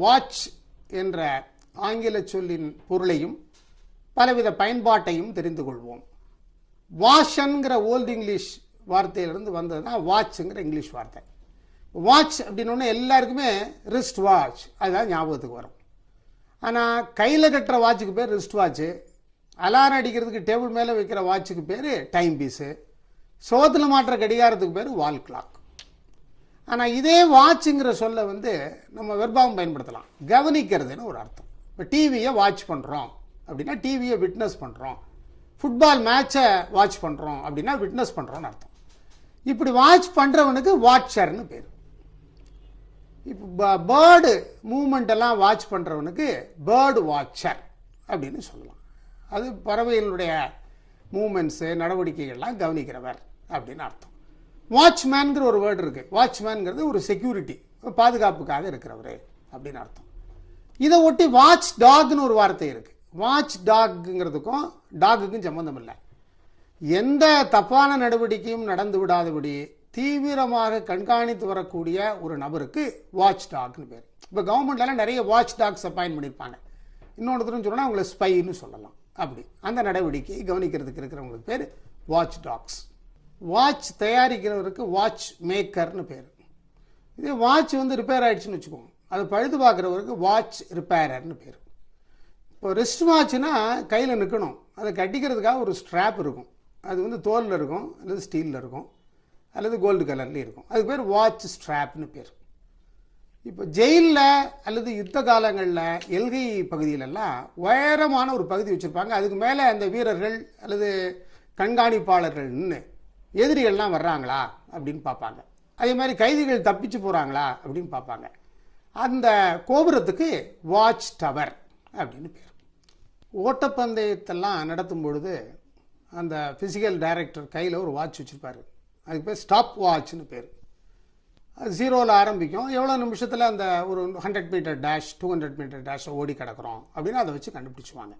Watch என்ற ஆங்கில சொல்லின் பொருளையும் பலவித பயன்பாட்டையும் தெரிந்து கொள்வோம். வாஷன்கிற ஓல்டு இங்கிலீஷ் வார்த்தையிலிருந்து வந்தது தான் வாட்சுங்கிற இங்கிலீஷ் வார்த்தை. வாட்ச் அப்படின்னோடனே எல்லாருக்குமே ரிஸ்ட் வாட்ச் அதுதான் ஞாபகத்துக்கு வரும். ஆனால் கையில் கட்டுற வாட்சுக்கு பேர் ரிஸ்ட் வாட்ச்சு, அலாரம் அடிக்கிறதுக்கு டேபிள் மேலே வைக்கிற வாட்சுக்கு பேர் டைம் பீஸு, சோத்தில் மாட்டுற கடிகாரத்துக்கு பேர் வால் கிளாக். ஆனால் இதே வாட்சுங்கிற சொல்ல நம்ம வெர்பாகம் பயன்படுத்தலாம். கவனிக்கிறதுன்னு ஒரு அர்த்தம். இப்போ டிவியை வாட்ச் பண்ணுறோம் அப்படின்னா டிவியை விட்னஸ் பண்ணுறோம், ஃபுட்பால் மேட்சை வாட்ச் பண்ணுறோம் அப்படின்னா விட்னஸ் பண்ணுறோன்னு அர்த்தம். இப்படி வாட்ச் பண்ணுறவனுக்கு வாட்சர்னு பேர். இப்போ பேர்டு மூமெண்ட் எல்லாம் வாட்ச் பண்ணுறவனுக்கு பேர்டு வாட்சர் அப்படின்னு சொல்லலாம். அது பறவைகளுடைய மூமெண்ட்ஸு நடவடிக்கைகள்லாம் கவனிக்கிறவர் அப்படின்னு அர்த்தம். வாட்ச்மேன்கிற ஒரு வேர்டு இருக்குது. வாட்ச்மேன்கிறது ஒரு செக்யூரிட்டி, பாதுகாப்புக்காக இருக்கிறவர் அப்படின்னு அர்த்தம். இதை ஒட்டி வாட்ச் டாக்னு ஒரு வார்த்தை இருக்குது. வாட்ச் டாக்குங்கிறதுக்கும் டாகுக்கும் சம்மந்தம் இல்லை. எந்த தப்பான நடவடிக்கையும் நடந்து விடாதபடி தீவிரமாக கண்காணித்து வரக்கூடிய ஒரு நபருக்கு வாட்ச் டாக்னு பேர். இப்போ கவர்மெண்ட்லாம் நிறைய வாட்ச் டாக்ஸ் அப்பாயின் பண்ணியிருப்பாங்க. இன்னொருத்தரும் சொல்லணும்னா அவங்கள ஸ்பைன்னு சொல்லலாம். அப்படி அந்த நடவடிக்கையை கவனிக்கிறதுக்கு இருக்கிறவங்களுக்கு பேர் வாட்ச் டாக்ஸ். வாட்ச் தயாரிக்கிறவருக்கு வாட்ச் மேக்கர்னு பேர். இதே வாட்ச் ரிப்பேர் ஆகிடுச்சுன்னு வச்சுக்கோங்க, அது பழுது பார்க்குறவருக்கு வாட்ச் ரிப்பேரர்னு பேர். இப்போ ரிஸ்ட் வாட்ச்னா கையில் நிற்கணும், அதை கட்டிக்கிறதுக்காக ஒரு ஸ்ட்ராப் இருக்கும். அது தோலில் இருக்கும், அல்லது ஸ்டீலில் இருக்கும், அல்லது கோல்டு கலர்லேயும் இருக்கும். அதுக்கு பேர் வாட்ச் ஸ்ட்ராப்னு பேர். இப்போ ஜெயிலில் அல்லது யுத்த காலங்களில் எல்கை பகுதியிலெல்லாம் உயரமான ஒரு பகுதி வச்சுருப்பாங்க. அதுக்கு மேலே அந்த வீரர்கள் அல்லது கண்காணிப்பாளர்கள் நின்று எதிரிகள்லாம் வர்றாங்களா அப்படின்னு பார்ப்பாங்க. அதே மாதிரி கைதிகள் தப்பிச்சு போகிறாங்களா அப்படின்னு பார்ப்பாங்க. அந்த கோபுரத்துக்கு வாட்ச் டவர் அப்படின்னு பேர். ஓட்டப்பந்தயத்தெல்லாம் நடத்தும் பொழுது அந்த ஃபிசிக்கல் டைரக்டர் கையில் ஒரு வாட்ச் வச்சுருப்பார். அதுக்கு பேர் ஸ்டாப் வாட்ச்னு பேர். அது 0ல் ஆரம்பிக்கும். எவ்வளோ நிமிஷத்தில் அந்த ஒரு 100 மீட்டர் டேஷ் 200 மீட்டர் டேஷை ஓடி கிடக்கிறோம் அப்படின்னு அதை வச்சு கண்டுபிடிச்சுவாங்க.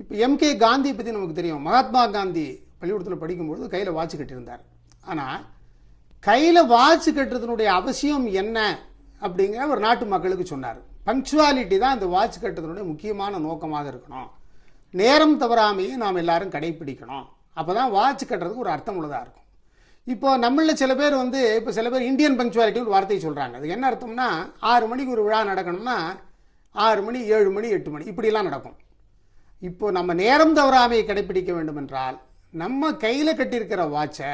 இப்போ எம்கே காந்தியை பற்றி நமக்கு தெரியும். மகாத்மா காந்தி பள்ளிக்கூடத்தில் படிக்கும்பொழுது கையில் வாட்ச் கட்டியிருந்தார். ஆனால் கையில் வாட்ச் கட்டுறதுனுடைய அவசியம் என்ன அப்படிங்கிற ஒரு நாட்டு மக்களுக்கு சொன்னார். பங்க்சுவாலிட்டி தான் இந்த வாட்ச் கட்டுறதுனுடைய முக்கியமான நோக்கமாக இருக்கணும். நேரம் தவறாமையே நாம் எல்லாரும் கடைப்பிடிக்கணும். அப்போ தான் வாட்ச் கட்டுறதுக்கு ஒரு அர்த்தம் உள்ளதாக இருக்கும். இப்போ நம்மளில் சில பேர் இப்போ சில பேர் இந்தியன் பங்க்சுவாலிட்டி ஒரு வார்த்தையை சொல்கிறாங்க. அதுக்கு என்ன அர்த்தம்னா 6 மணிக்கு ஒரு விழா நடக்கணும்னா 6 மணி 7 மணி 8 மணி இப்படிலாம் நடக்கும். இப்போ நம்ம நேரம் தவறாமையை கடைப்பிடிக்க வேண்டும் என்றால் நம்ம கையில் கட்டியிருக்கிற வாட்சை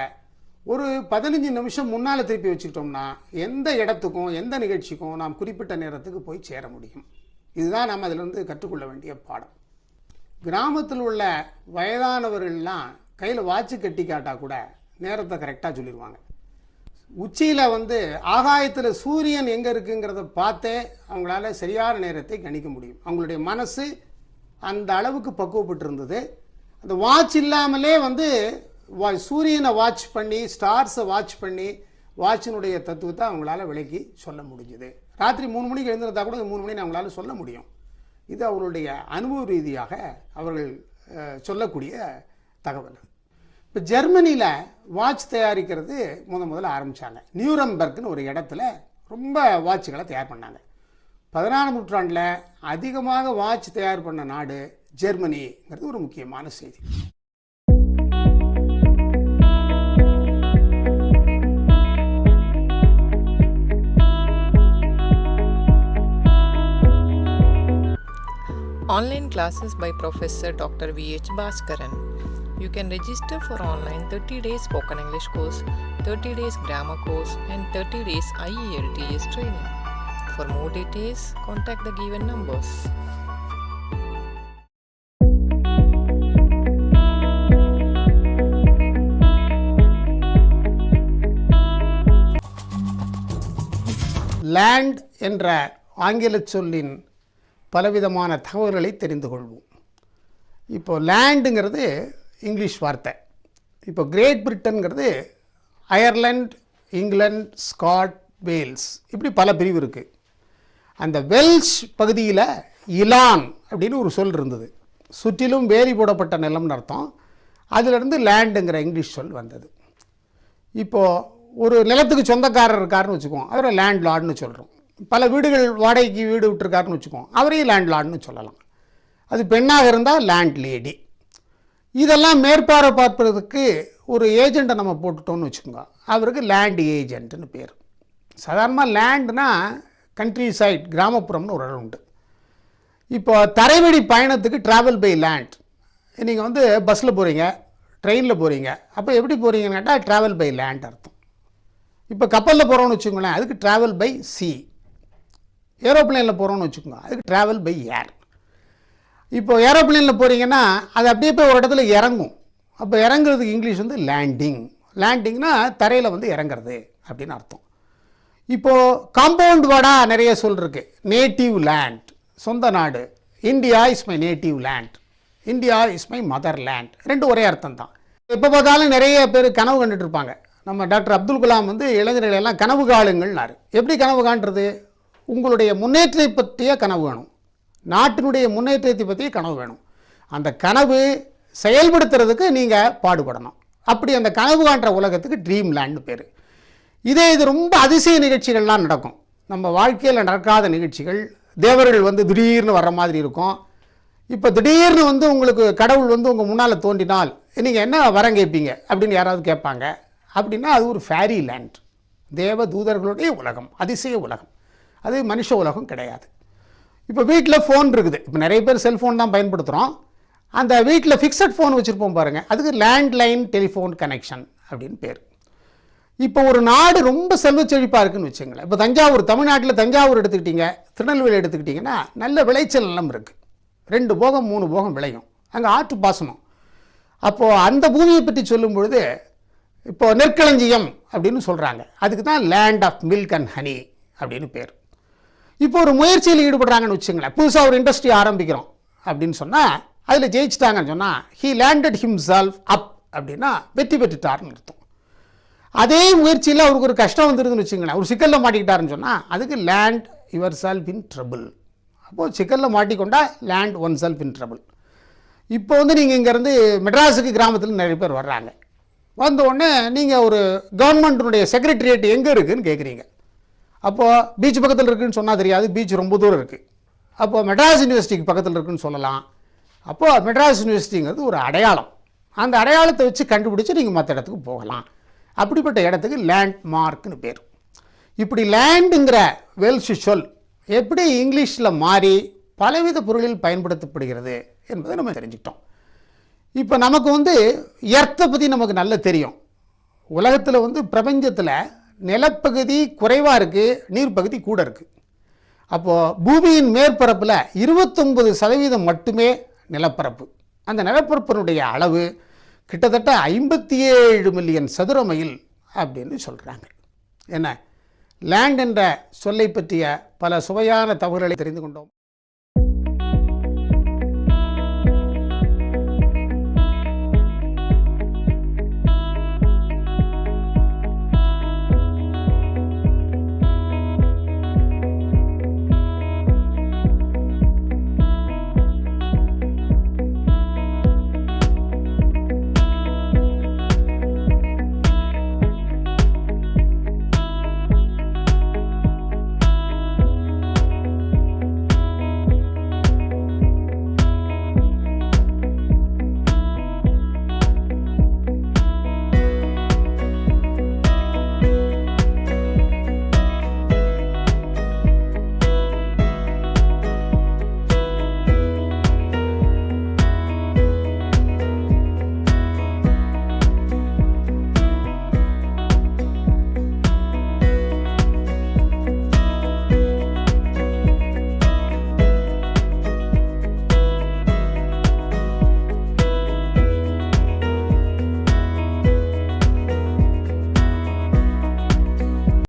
ஒரு 15 நிமிஷம் முன்னால் திருப்பி வச்சுக்கிட்டோம்னா எந்த இடத்துக்கும் எந்த நிகழ்ச்சிக்கும் நாம் குறிப்பிட்ட நேரத்துக்கு போய் சேர முடியும். இதுதான் நம்ம அதிலிருந்து கற்றுக்கொள்ள வேண்டிய பாடம். கிராமத்தில் உள்ள வயதானவர்கள்லாம் கையில் வாட்சு கட்டி காட்டால் கூட நேரத்தை கரெக்டாக சொல்லிடுவாங்க. உச்சியில் ஆகாயத்தில் சூரியன் எங்கே இருக்குங்கிறத பார்த்தே அவங்களால சரியான நேரத்தை கணிக்க முடியும். அவங்களுடைய மனசு அந்த அளவுக்கு பக்குவப்பட்டு இருந்தது. அந்த வாட்ச் இல்லாமலே சூரியனை வாட்ச் பண்ணி ஸ்டார்ஸை வாட்ச் பண்ணி வாட்சினுடைய தத்துவத்தை அவங்களால விளக்கி சொல்ல முடிஞ்சுது. ராத்திரி 3 மணிக்கு எழுந்திருந்தா கூட 3 மணின்னு அவங்களால சொல்ல முடியும். இது அவர்களுடைய அனுபவ ரீதியாக அவர்கள் சொல்லக்கூடிய தகவல். இப்போ ஜெர்மனியில் வாட்ச் தயாரிக்கிறது முதல்ல ஆரம்பித்தாங்க. நியூரம்பர்க்னு ஒரு இடத்துல ரொம்ப வாட்சுகளை தயார் பண்ணாங்க. 16ஆம் நூற்றாண்டில் அதிகமாக வாட்ச் தயார் பண்ண நாடு ஜெர்மனிங்கிறது ஒரு முக்கியமான செய்தி. Online classes by Professor Dr. V.H. Bhaskaran. You can register for online 30 days spoken English course, 30 days grammar course and 30 days IELTS training. For more details, contact the given numbers. Land என்ற ஆங்கில சொல்லின் பலவிதமான தகவல்களை தெரிந்து கொள்வோம். இப்போ லேண்டுங்கிறது English வார்த்தை. இப்போ கிரேட் பிரிட்டன்கிறது அயர்லாந்து, இங்கிலாந்து, ஸ்காட், வேல்ஸ் இப்படி பல பிரிவு இருக்குது. அந்த வெல்ஷ் பகுதியில் இலான் அப்படின்னு ஒரு சொல் இருந்தது. சுற்றிலும் வேலி போடப்பட்ட நிலம்னு அர்த்தம். அதிலிருந்து லேண்டுங்கிற இங்கிலீஷ் சொல் வந்தது. இப்போது ஒரு நிலத்துக்கு சொந்தக்காரர் இருக்காருன்னு வச்சுக்குவோம், அவரை லேண்ட் லார்டுன்னு சொல்கிறோம். பல வீடுகள் வாடகைக்கு வீடு விட்டுருக்காருன்னு வச்சுக்கோம், அவரையும் லேண்ட்லார்டுன்னு சொல்லலாம். அது பெண்ணாக இருந்தால் லேண்ட் லேடி. இதெல்லாம் மேற்பார்வை பார்ப்பதற்கு ஒரு ஏஜெண்ட்டை நம்ம போட்டுட்டோம்னு வச்சுக்கோங்க, அவருக்கு லேண்ட் ஏஜென்ட்னு பேர். சாதாரணமாக லேண்டுனா கண்ட்ரி சைட், கிராமப்புறம்னு ஒரு இடம் உண்டு. இப்போ தரைவழி பயணத்துக்கு ட்ராவல் பை லேண்ட். நீங்கள் வந்து பஸ்ஸில் போகிறீங்க, ட்ரெயினில் போகிறீங்க, அப்போ எப்படி போகிறீங்கன்னு கேட்டால் ட்ராவல் பை லேண்ட் அர்த்தம். இப்போ கப்பலில் போகிறோன்னு வச்சுக்கோங்களேன், அதுக்கு ட்ராவல் பை சி. ஏரோப்ளேனில் போகிறோன்னு வச்சுக்கோங்க, அதுக்கு ட்ராவல் பை ஏர். இப்போ ஏரோப்ளேனில் போகிறீங்கன்னா அது அப்படியே போய் ஒரு இடத்துல இறங்கும். அப்போ இறங்குறதுக்கு இங்கிலீஷ் வந்து லேண்டிங். லேண்டிங்னா தரையில் வந்து இறங்குறது அப்படின்னு அர்த்தம். இப்போது காம்பவுண்ட் வேர்டாக நிறைய சொல்லிருக்கு. நேட்டிவ் லேண்ட், சொந்த நாடு. India is my native land, India is my mother land, ரெண்டு ஒரே அர்த்தம் தான். எப்போ பார்த்தாலும் நிறைய பேர் கனவு கண்டுட்டு இருப்பாங்க. நம்ம டாக்டர் அப்துல் கலாம் வந்து இளைஞர்களெல்லாம் கனவு காணுங்கள்னாரு. எப்படி கனவு காண்றது? உங்களுடைய முன்னேற்றத்தை பற்றிய கனவு வேணும், நாட்டினுடைய முன்னேற்றத்தை பற்றிய கனவு வேணும். அந்த கனவு செயல்படுத்துறதுக்கு நீங்கள் பாடுபடணும். அப்படி அந்த கனவு காண்ற உலகத்துக்கு ட்ரீம் லேண்ட்னு பேர். இது ரொம்ப அதிசய நிகழ்ச்சிகள்லாம் நடக்கும். நம்ம வாழ்க்கையில் நடக்காத நிகழ்ச்சிகள். தேவர்கள் வந்து திடீர்னு வர்ற மாதிரி இருக்கும். இப்போ திடீர்னு வந்து உங்களுக்கு கடவுள் வந்து உங்கள் முன்னால் தோன்றினால் நீங்கள் என்ன வரம் கேட்பீங்க அப்படின்னு யாராவது கேட்பாங்க. அப்படின்னா அது ஒரு ஃபேரி லேண்ட், தேவ தூதர்களுடைய உலகம், அதிசய உலகம். அது மனுஷ உலகம் கிடையாது. இப்போ வீட்டில் ஃபோன் இருக்குது. இப்போ நிறைய பேர் செல்ஃபோன் தான் பயன்படுத்துகிறோம். அந்த வீட்டில் ஃபிக்ஸட் ஃபோன் வச்சுருப்போம் பாருங்கள், அதுக்கு லேண்ட்லைன் டெலிஃபோன் கனெக்ஷன் அப்படின்னு பேர். இப்போ ஒரு நாடு ரொம்ப செல்வ செழிப்பாக இருக்குதுன்னு வச்சுங்களேன். இப்போ தஞ்சாவூர், தமிழ்நாட்டில் தஞ்சாவூர் எடுத்துக்கிட்டிங்க, திருநெல்வேலி எடுத்துக்கிட்டிங்கன்னா நல்ல விளைச்சல் நிலம் இருக்குது. 2 போகம் 3 போகம் விளையும். அங்கே ஆற்று பாசனம். அப்போது அந்த பூமியை பற்றி சொல்லும் பொழுது இப்போது நெற்களஞ்சியம் அப்படின்னு சொல்கிறாங்க. அதுக்கு தான் land of milk and honey அப்படின்னு பேர். இப்போ ஒரு முயற்சியில் ஈடுபடுறாங்கன்னு வச்சுங்களேன். புதுசாக ஒரு இண்டஸ்ட்ரி ஆரம்பிக்கிறோம் அப்படின்னு சொன்னால் அதில் ஜெயிச்சிட்டாங்கன்னு சொன்னால் ஹீ லேண்டட் ஹிம்செல்ஃப் அப் அப்படின்னா வெற்றி பெற்றுட்டார்னு அர்த்தம். அதே முயற்சியில் அவருக்கு ஒரு கஷ்டம் வந்துருதுன்னு வச்சுங்களேன், ஒரு சிக்கலில் மாட்டிக்கிட்டாருன்னு சொன்னால் அதுக்கு land yourself in trouble. அப்போது சிக்கலில் மாட்டிக்கொண்டா land oneself in trouble. இப்போ வந்து நீங்கள் இங்கேருந்து மெட்ராஸுக்கு கிராமத்தில் நிறைய பேர் வர்றாங்க. வந்தோடனே நீங்கள் ஒரு கவர்மெண்ட்டினுடைய செக்ரட்டரியேட் எங்கே இருக்குதுன்னு கேட்குறீங்க. அப்போது பீச் பக்கத்தில் இருக்குதுன்னு சொன்னால் தெரியாது, பீச் ரொம்ப தூரம் இருக்குது. அப்போது மெட்ராஸ் யூனிவர்சிட்டிக்கு பக்கத்தில் இருக்குதுன்னு சொல்லலாம். அப்போது மெட்ராஸ் யூனிவர்சிட்டிங்கிறது ஒரு அடையாளம். அந்த அடையாளத்தை வச்சு கண்டுபிடிச்சி நீங்கள் மற்ற இடத்துக்கு போகலாம். அப்படிப்பட்ட இடத்துக்கு லேண்ட் மார்க்னு பேர். இப்படி லேண்டுங்கிற வெல்ஷ் சொல் எப்படி இங்கிலீஷில் மாறி பலவித பொருளில் பயன்படுத்தப்படுகிறது என்பதை நம்ம தெரிஞ்சுக்கிட்டோம். இப்போ நமக்கு வந்து எர்த்தை பற்றி நமக்கு நல்லா தெரியும். உலகத்தில் வந்து பிரபஞ்சத்தில் நிலப்பகுதி குறைவாக இருக்குது, நீர்ப்பகுதி கூட இருக்குது. அப்போது பூமியின் மேற்பரப்பில் 29% மட்டுமே நிலப்பரப்பு. அந்த நிலப்பரப்பினுடைய அளவு கிட்டத்தட்ட 57 மில்லியன் சதுர மைல் அப்படின்னு சொல்கிறாங்க. என்ன லேண்ட் என்ற சொல்லை பற்றிய பல சுவையான தகவல்களை தெரிந்து கொண்டோம்.